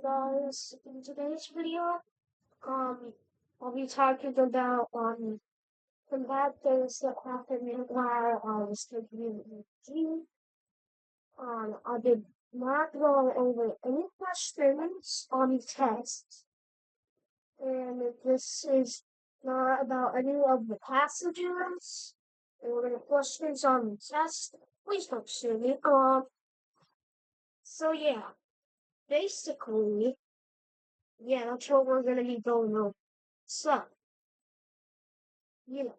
Guys, in today's video, um, I'll be talking about the bad things that happened while I was taking EEG. I did not go over any questions on the test, and this is not about any of the passages or the questions on the test. Please don't sue me. So yeah, basically, yeah, that's what we're gonna be going over. So, you know,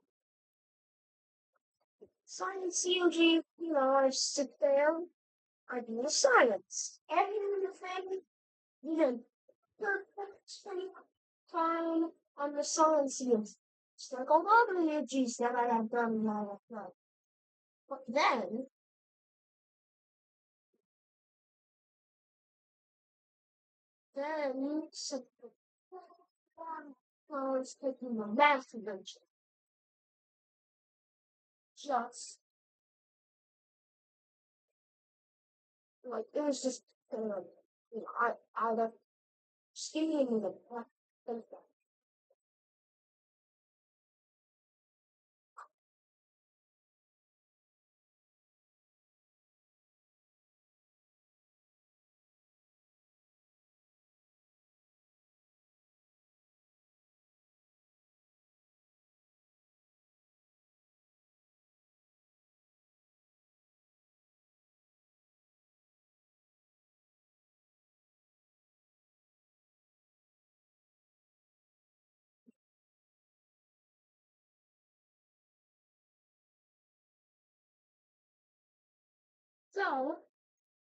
science COG, I sit there, I do the science. Everything, you know, perfect time on the science COG. It's like all other UGs that I have done in my life. But then, so, I was taking the math convention. Just, like, it was just, I was skiing the So,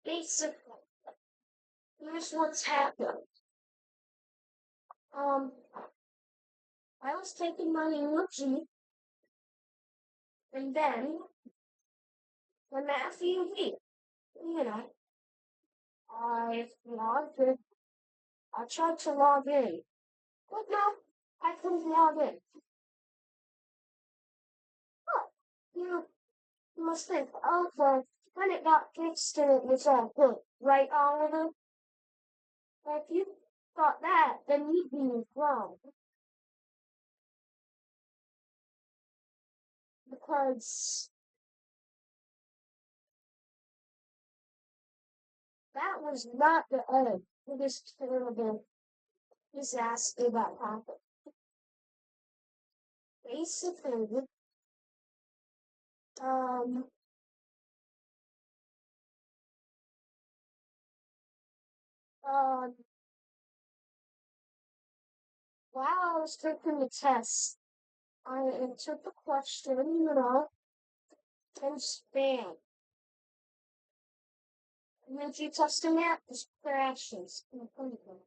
basically, here's what's happened. Um, I was taking my energy, and then when Matthew V, you know, I logged in. I tried to log in, but no, I couldn't log in. But you must think, okay, when it got fixed and it was all good, right, Oliver? If you thought that, then you'd be wrong, because that was not the end of this terrible disaster that happened. Basically, um, um, while I was taking the test, I answered the question, and spam. Energy testing app just crashes completely.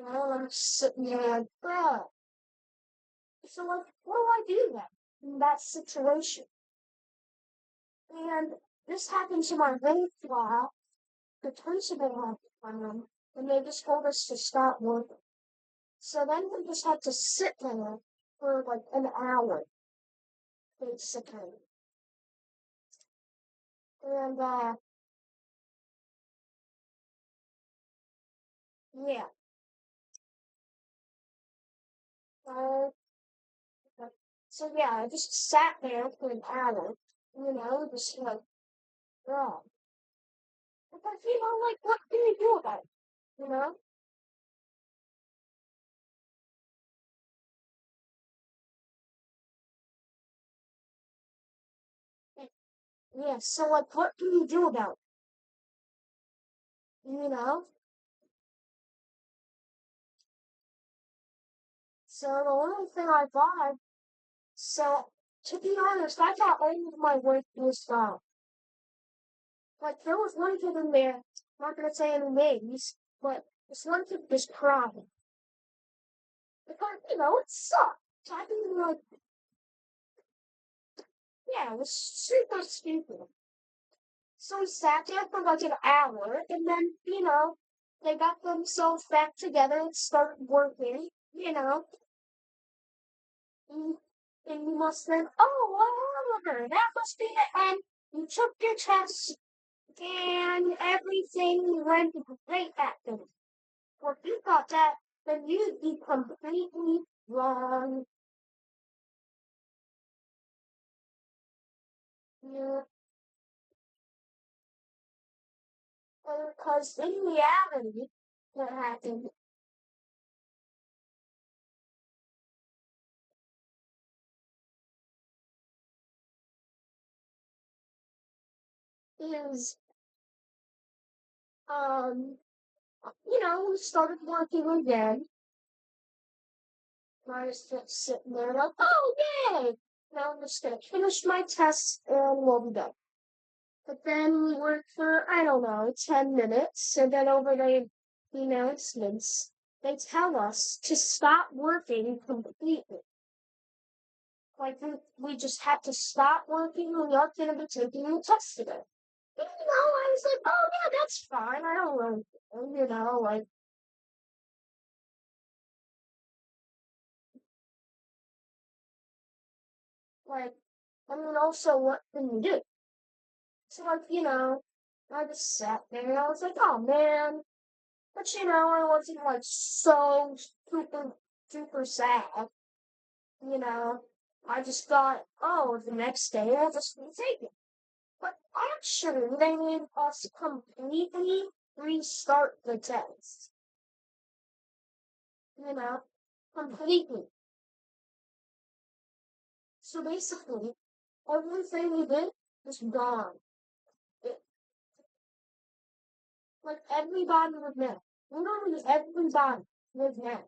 I'm sitting there like, bruh. So, like, what do I do then in that situation? And this happened to my grade class, the principal had to come in, and they just told us to stop working. So then we just had to sit there for like an hour, basically. And yeah. Uh, so yeah, I just sat there for an hour, just like, oh. Because, like, what can you do about it? You know? Like, yeah, so like, what can you do about it? So the only thing I thought, so to be honest, I thought all of my work was done. Like, there was one kid in there, not gonna say any names, but this one kid was crying. Because, it sucked. I mean, like, yeah, it was super stupid. So we sat there for like an hour, and then, they got themselves back together and started working, and, and you must think, oh, well, Oliver, that must be it. And you took your test, and everything went great back then. Well, if you thought that, then you'd be completely wrong. You, because in reality, what happened is, um, we started working again. I was just sitting there like, oh, yay! Now I'm just gonna finish my tests and we'll be done. But then we worked for, I don't know, 10 minutes, and then over the announcements, they tell us to stop working completely. Like, we just had to stop working, we aren't going to be taking the test today. I was like, oh yeah, that's fine, I don't know, like, I mean, also, what can you do? So, like, I just sat there, and I was like, oh man, but I wasn't like so super, super sad. I just thought, oh, the next day I'll just take it. But actually, they made us completely restart the test. You know, completely. So basically, everything we did was gone. It, like everybody was there. Literally everybody was there.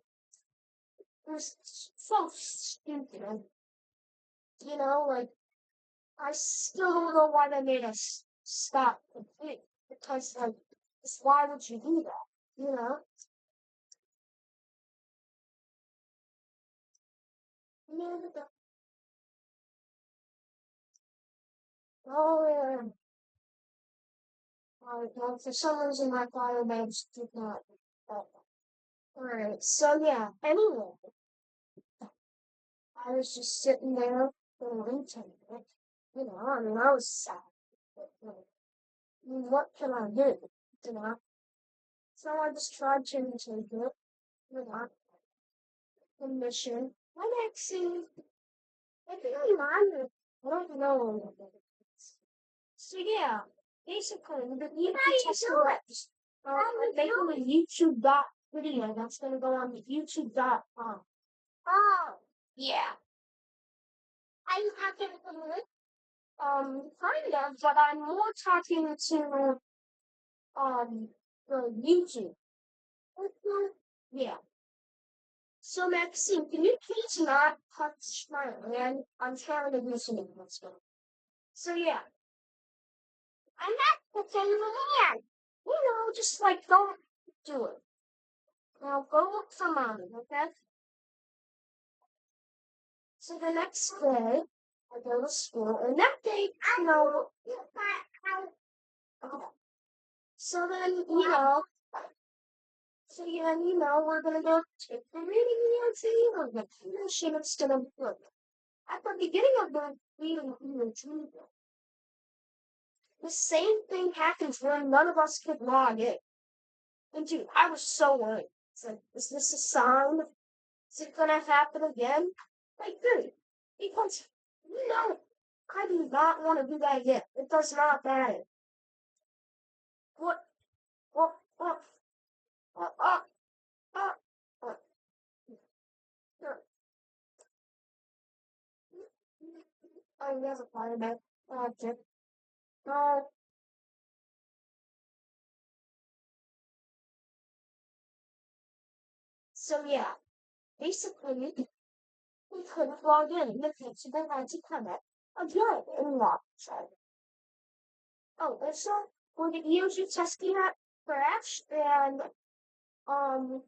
It was so stupid. Like I still don't know why they made us stop completely. Because like, just why would you do that? You know? Yeah, oh yeah. Well, for some reason my file names did not. Alright, so yeah, anyway, I was just sitting there waiting. I mean, I was sad. But, what can I do? You know? So I just tried to take it, the mission. I'm actually, I think I don't know. So yeah, basically, the YouTube test I'm making a YouTube dot video that's gonna go on the YouTube.com. Oh, yeah. I'm talking to kind of, but I'm more talking to the YouTube. Mhm. Yeah. So Maxine, can you please not touch my hand? I'm trying to do something. So yeah, I'm not touching my hand. Just like don't do it. Now go look for mommy, okay? So the next day, I go to school, and that day, okay. So then, we're gonna go take the reading EOT, we're gonna finish it, it's gonna be good. At the beginning of the reading EOT, the same thing happens where none of us could log in. And dude, I was so worried. It's like, is this a sign? Is it gonna happen again? Like, dude, because, you know, I do not want to do that again. It does not matter. What, what, what, what, I never thought about object. Uh, so yeah, basically, we couldn't log in. The principal had to come in again and lock us out. Oh, and so when the EOG testing that crashed, and um,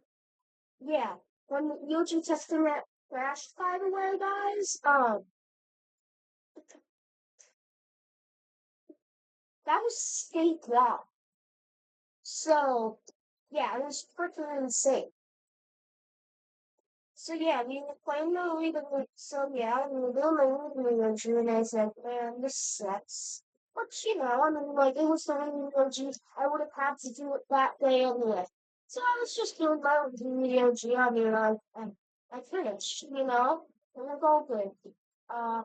yeah, when the EOG testing that crashed, by the way, guys, that was state law. So yeah, it was freaking insane. So yeah, we were playing the league of so yeah, we were doing the league manager and I said, man, this sucks. But I mean, like, it was the Neo G. I would have had to do it that day anyway. So I was just doing my own Neo G. I mean, I finished, it was all good. Uh,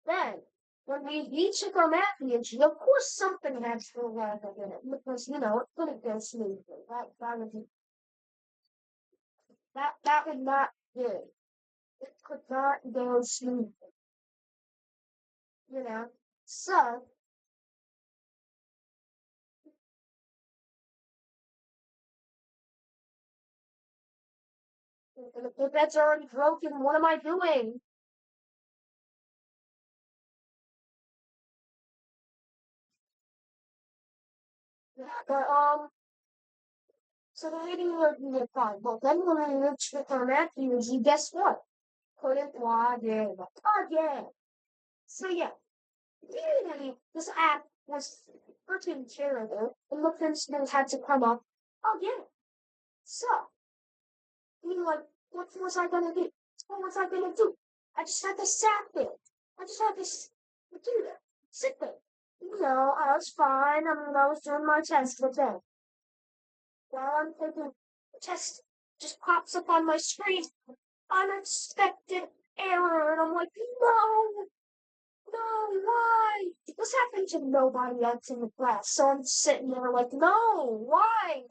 then, when we reached our Matthews, of course something had to go wrong in it, because, it couldn't go smoothly. That would not good. It could not go smoothly, you know. So, if the bed's already broken, what am I doing? Yeah, but, so the reading would be fine. But then when I reached the Matthews, you guess what? Couldn't log in again. So yeah, really, this app was freaking terrible, and the principal had to come up again. So, like, what was I gonna do? What was I gonna do? I just had to sat there. I just had to do that. Sit there. I was fine. I mean, I was doing my test, but then, while I'm taking the test, just pops up on my screen, unexpected error, and I'm like, no, no, why? This happened to nobody else in the class, so I'm sitting there like, no, why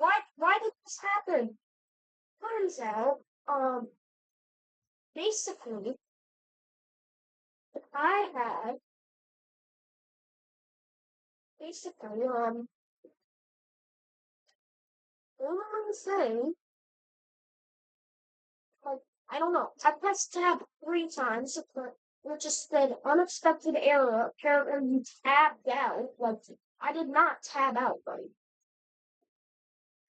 did this happen? Turns out, basically, I had basically, one thing, like, I don't know, I pressed tab 3 times, but it just said unexpected error, apparently you tabbed out, like, I did not tab out, right?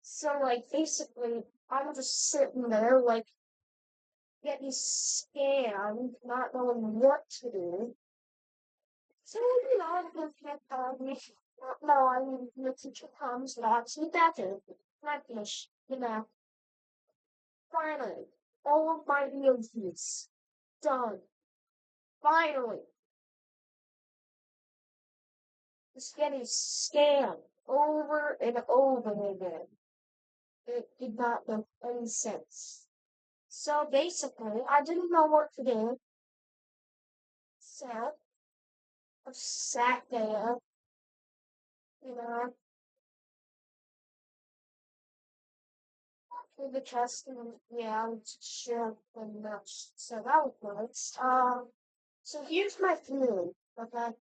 So, like, basically, I'm just sitting there, like, getting scammed, not knowing what to do. So, I'm looking at me. No, I mean, the teacher comes, knocks me back in. I finish, finally, all of my EOTs done. Finally, just getting scammed over and over again. It did not make any sense. So basically, I didn't know what to do. So I sat there, you know, through the chest, and yeah, I was sure pretty much. So that was nice. So here's my theory, okay,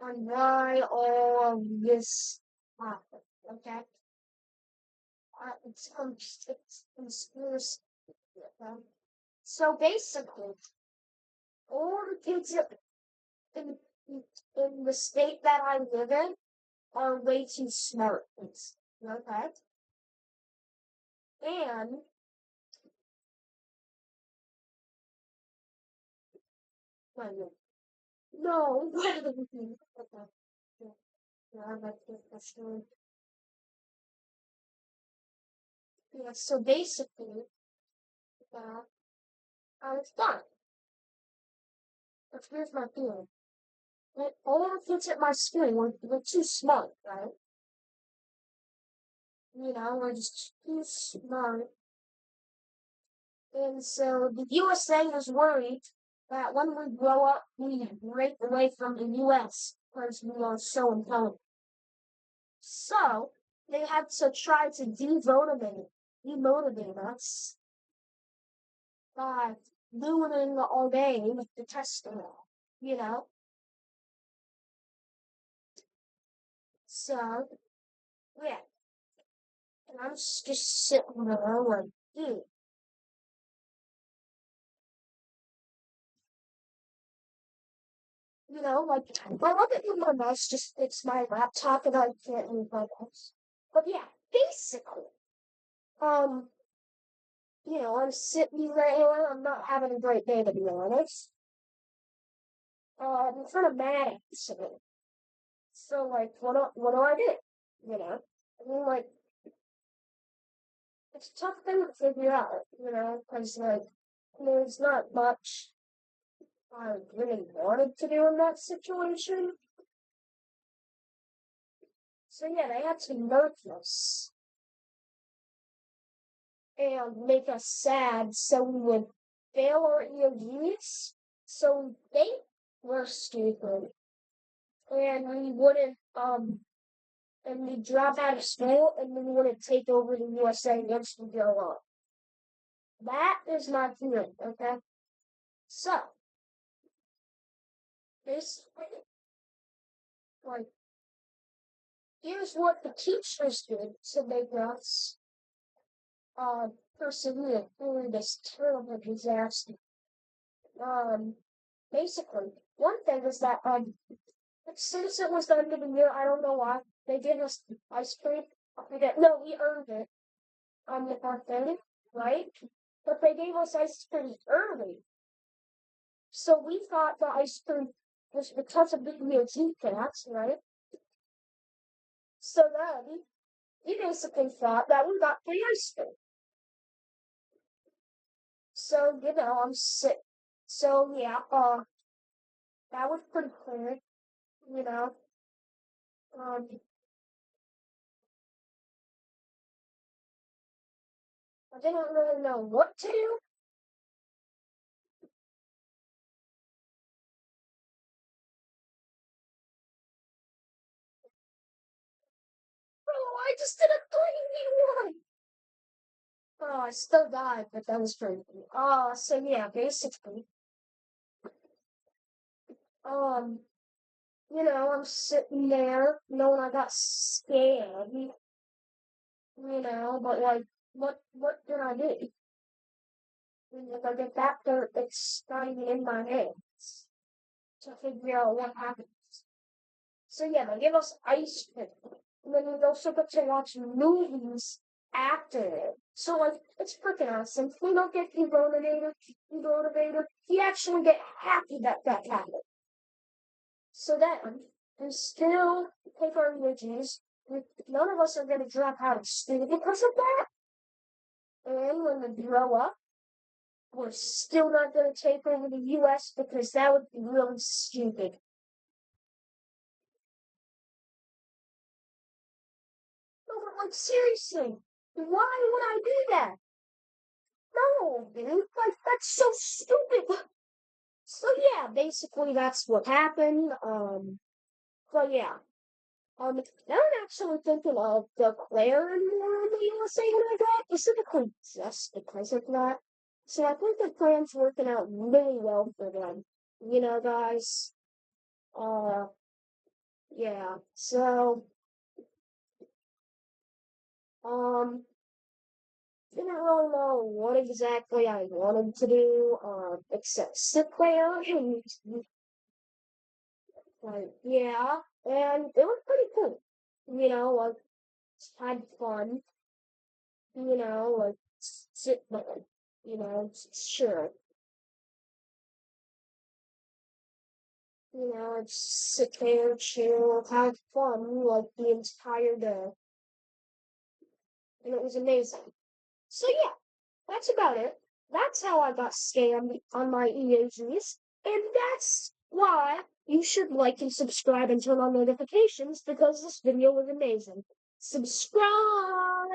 on why all of this happened, okay? It's conspiracy, okay? So basically, all the kids in, in the state that I live in are way too smart, okay? And wait, no, okay. Yeah, I like the story. Yeah, so basically, uh, I was done. But here's my theory. Like, all the kids at my school were too smart, right? We're just too smart. And so the USA was worried that when we grow up, we break away from the US because we are so intelligent. So they had to try to demotivate us by doing all day with the testing, you know? So, yeah, and I'm just sitting there like, dude, like, I love it when my mouse just it's my laptop and I can't move my mouse. But yeah, basically, um, I'm sitting there, I'm not having a great day to be honest. I'm kind of mad actually. So like, what do I do? I mean, like, it's a tough thing to figure out, because like, there's not much I really wanted to do in that situation. So yeah, they had to nerf us and make us sad so we would fail our EOGs. So they were stupid. And we wouldn't and we drop out of school and we wouldn't take over the USA once we grow up. That is not good, okay? So basically, like, here's what the teachers did to make us persevere through this terrible disaster. Um, basically, one thing is that since it was the end of the year, I don't know why they gave us ice cream. I forget. No, we earned it on the birthday, right? But they gave us ice cream early, so we thought the ice cream was because of the EOT cats, right? So then we basically thought that we got free ice cream. So I'm sick. So yeah, that was pretty cool. You know, um, I didn't really know what to do. Oh, I just did a 3v1. Oh, I still died, but that was pretty cool. So yeah, basically, um, I'm sitting there knowing I got scared, but like, what did I do? If I get that dirt that's not even in my hands to figure out what happened. So yeah, they give us ice cream. And then we also get to watch movies after it. So like it's freaking awesome. If we don't get demotivated, we actually get happy that that happened. So then we still take our religions. None of us are gonna drop out of school because of that. And when we grow up, we're still not gonna take over the US because that would be really stupid. No, but like seriously, why would I do that? No, dude, like that's so stupid. So yeah, basically that's what happened. But yeah, now I'm actually thinking of declaring war in the USA when I got specifically just because of that. So I think the plan's working out really well for them. Guys. Uh, yeah. So, um, didn't really know what exactly I wanted to do, except sit there and like, yeah, and it was pretty cool. Like, had fun, like, sit there, sure, just sit there, chill, have fun, like, the entire day, and it was amazing. So, yeah, that's about it. That's how I got scammed on my EAGs, and that's why you should like and subscribe and turn on notifications because this video was amazing. Subscribe!